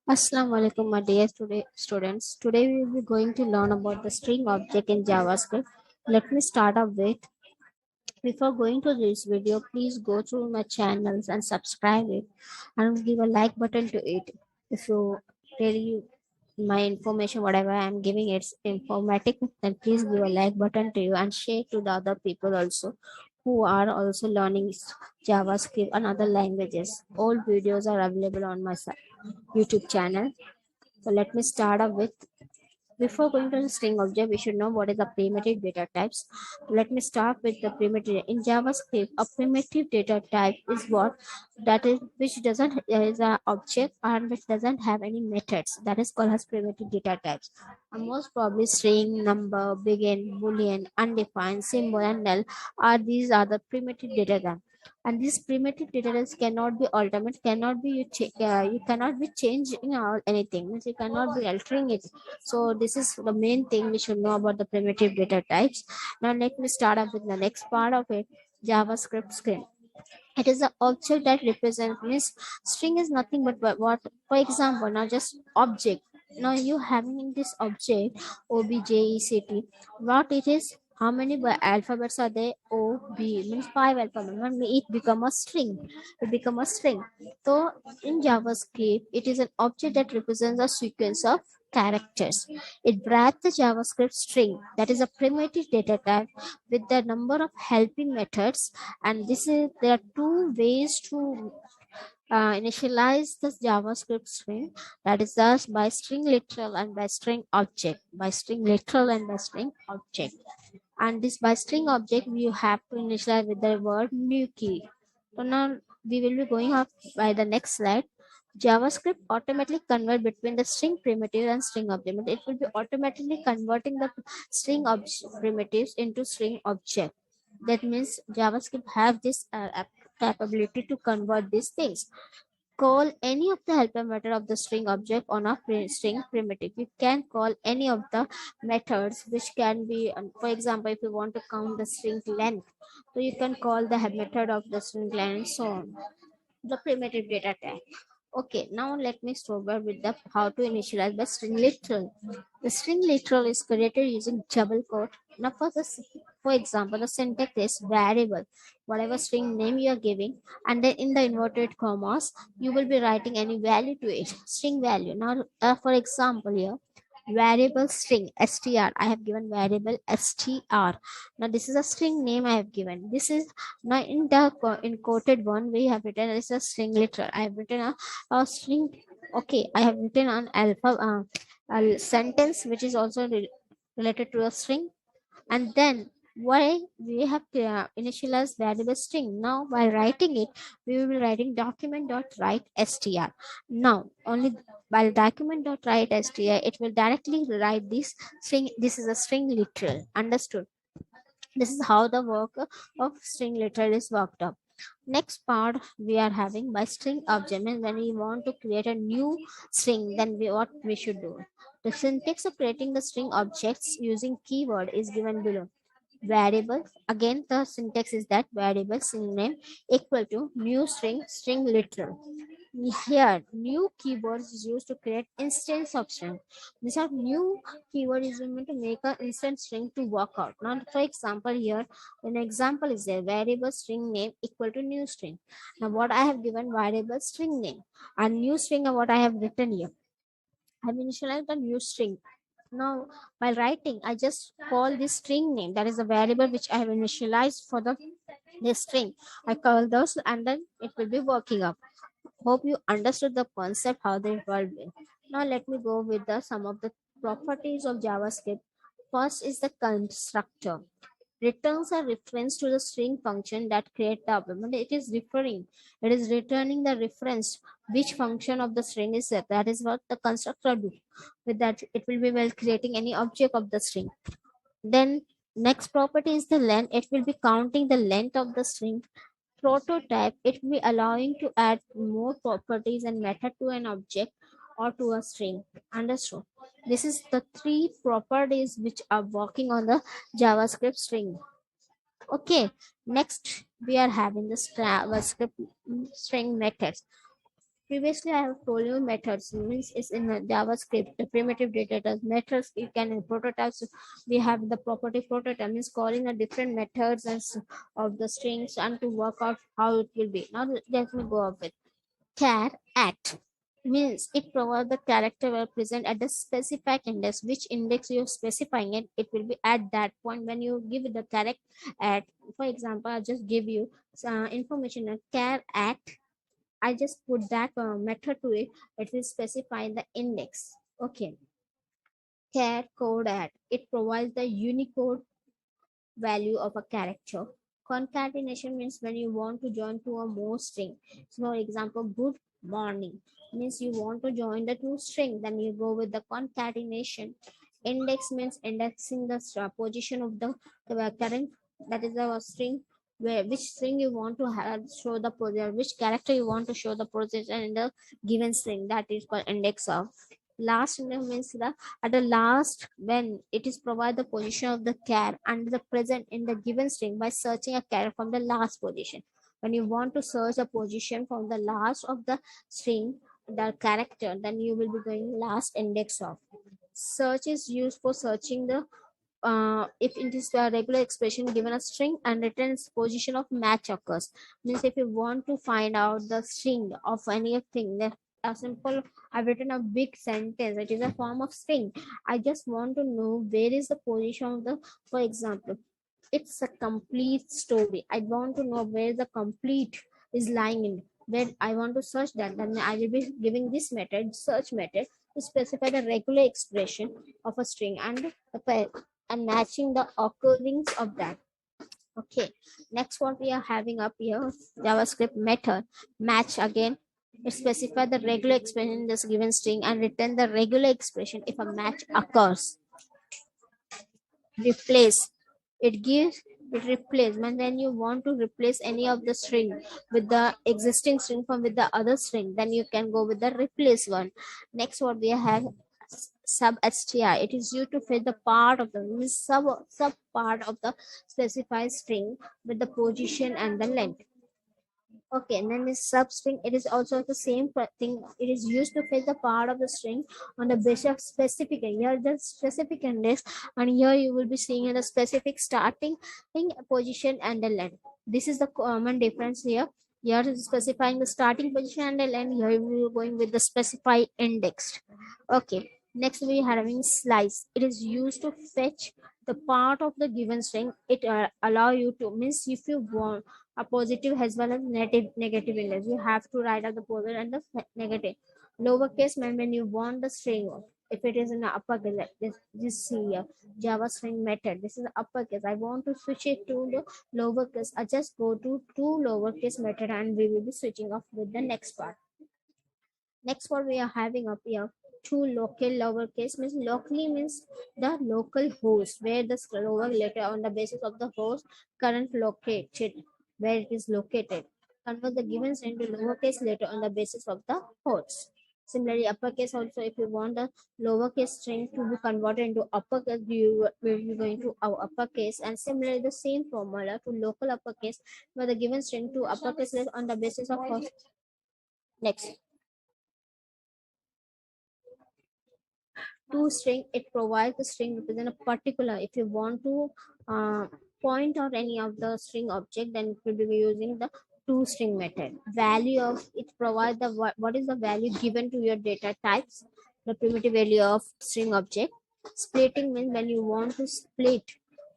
Assalamu alaikum, my dear students. Today we will be going to learn about the string object in JavaScript. Let me start up with. Before going to this video, please go through my channels and subscribe it, and give a like button to it. If you really my information, whatever I am giving, it's informative, then please give a like button to you and share to the other people also who are also learning JavaScript and other languages. All videos are available on my YouTube channel. So let me start up with, before going to the string object, we should know what is the primitive data types. Let me start with the primitive. In JavaScript, a primitive data type is what that is which doesn't is an object and which doesn't have any methods. That is called as primitive data types. And most probably string, number, begin, boolean, undefined, symbol, and null are these are the primitive data types. And these primitive data types cannot be altered, cannot be you cannot be changing or anything. Means you cannot be altering it. So this is the main thing we should know about the primitive data types. Now let me start up with the next part of it, JavaScript string. It is the object that represents, means string is nothing but what, for example, now just object. Now you having in this object object, what it is, how many alphabets are there? O B means five alphabets. When it become a string, it become a string. So in JavaScript, it is an object that represents a sequence of characters. It wraps the JavaScript string, that is a primitive data type, with the number of helping methods. And this is there are two ways to initialize this JavaScript string, that is thus by string literal and by string object. By string literal and by string object. And this by string object you have to initialize with the word new key. So now we will be going up by the next slide. JavaScript automatically convert between the string primitive and string object. It will be automatically converting the primitives into string object. That means JavaScript have this capability to convert these things. Call any of the helper method of the string object on a string primitive. You can call any of the methods which can be, for example, if you want to count the string length, so you can call the method of the string length and so on. The primitive data type. Okay, now let me start with the how to initialize the string literal. The string literal is created using double quote. Now for example, the syntax is variable, whatever string name you are giving, and then in the inverted commas, you will be writing any value to it, string value. Now, for example, here variable string str, I have given variable str. Now this is a string name I have given. This is now in the in quoted one we have written as a string literal. I have written a string. Okay, I have written an a sentence which is also related to a string, and then why we have initialized variable string. Now by writing it, we will be writing document dot write str. Now only by document dot write str, it will directly write this string. This is a string literal. Understood? This is how the work of string literal is worked up. Next part we are having by string object. Means when we want to create a new string, then what we should do. The syntax of creating the string objects using keyword is given below. Variable, again the syntax is that variable string name equal to new string string literal. Here new keywords is used to create instance of string. These are new keyword is meant to make an instant string to work out. Now for example, here an example is there, variable string name equal to new string. Now what I have given, variable string name, and new string what I have written here, I have initialized a new string. Now, while writing, I just call this string name. That is a variable which I have initialized for the this string. I call those, and then it will be working up. Hope you understood the concept how they evolved. Now, let me go with the some of the properties of JavaScript. First is the constructor. Returns a reference to the string function that create the object. It is referring, it is returning the reference which function of the string is set. That is what the constructor do. With that, it will be well creating any object of the string. Then next property is the length. It will be counting the length of the string. Prototype, it will be allowing to add more properties and method to an object or to a string. Understood? This is the three properties which are working on the JavaScript string. Okay, next we are having the JavaScript string methods. Previously, I have told you methods means it's in a JavaScript, the primitive data types. Methods you can prototypes. We have the property prototype means calling the different methods and of the strings and to work out how it will be. Now let me go up with char at means it provides the character will present at the specified index. Which index you're specifying it will be at that point when you give it the character at. For example, I'll just give you information a char at. I just put that method to it. It will specify the index. Okay. Char code at it provides the Unicode value of a character. Concatenation means when you want to join to a more string. So, for example, good morning means you want to join the two string, then you go with the concatenation. Index means indexing the position of the current, that is the string, where which string you want to have show the position, which character you want to show the position in the given string, that is called index of. Last index means the at the last when it is provide the position of the char and the present in the given string by searching a char from the last position. When you want to search a position from the last of the string, the character, then you will be going last index of. Search is used for searching the if it is a regular expression given a string and written its position of match occurs. Means if you want to find out the string of anything, that a simple, I've written a big sentence, it is a form of string. I just want to know where is the position of the, for example, it's a complete story. I want to know where the complete is lying in. Where I want to search that, then I will be giving this method, search method, to specify the regular expression of a string and and matching the occurrence of that. Okay, next what we are having up here, JavaScript method match again. It specify the regular expression in this given string and return the regular expression if a match occurs. Replace, it gives it replacement when you want to replace any of the string with the existing string from with the other string, then you can go with the replace one. Next what we have, sub str, it is used to fit the part of the means sub part of the specified string with the position and the length. Okay, and then this substring, it is also the same thing. It is used to fill the part of the string on the basis of specific. Here the specific index, and here you will be seeing the specific starting thing, position and the length. This is the common difference here. Here is specifying the starting position and the length. Here we are going with the specified index. Okay. Next we are having slice. It is used to fetch the part of the given string. It allow you to means if you want a positive as well as negative index, you have to write out the positive and the negative. Lowercase mean when you want the string, if it is in the uppercase, like this see here, Java string method, this is the uppercase, I want to switch it to the lowercase, I just go to lowercase method and we will be switching off with the next part. Next what we are having up here, two local lowercase means locally means the local host where the lower letter on the basis of the host current located, where it is located. Convert the given string to lowercase letter on the basis of the host. Similarly, uppercase also, if you want the lowercase string to be converted into uppercase, you will be going to our uppercase. And similarly, the same formula to local uppercase, where the given string to uppercase letter on the basis of host. Next. To string, it provides the string represent a particular. If you want to uh, point out any of the string object, then it will be using the to string method. Value of it provides the what is the value given to your data types, the primitive value of string object. Splitting means when you want to split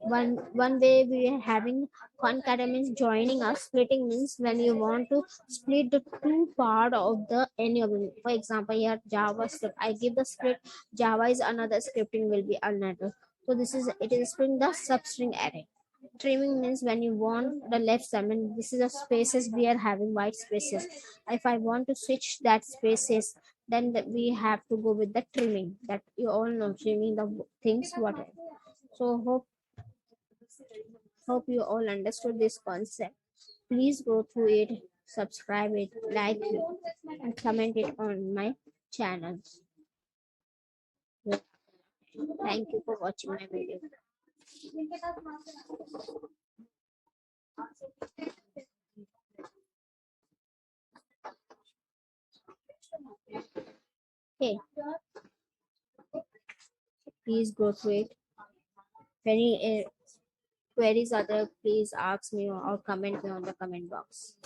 one way we are having concatenate means joining us. Splitting means when you want to split the two part of the any of them. For example, here JavaScript, I give the split, Java is another, scripting will be another. So this is it is spring the substring array. Trimming means when you want the left side, I mean this is the spaces we are having white spaces. If I want to switch that spaces, then we have to go with the trimming. That you all know, trimming the things whatever. So hope you all understood this concept. Please go through it, subscribe it, like it, and comment it on my channel. Thank you for watching my video. Okay, please go through it. If any queries are there, please ask me or comment me on the comment box.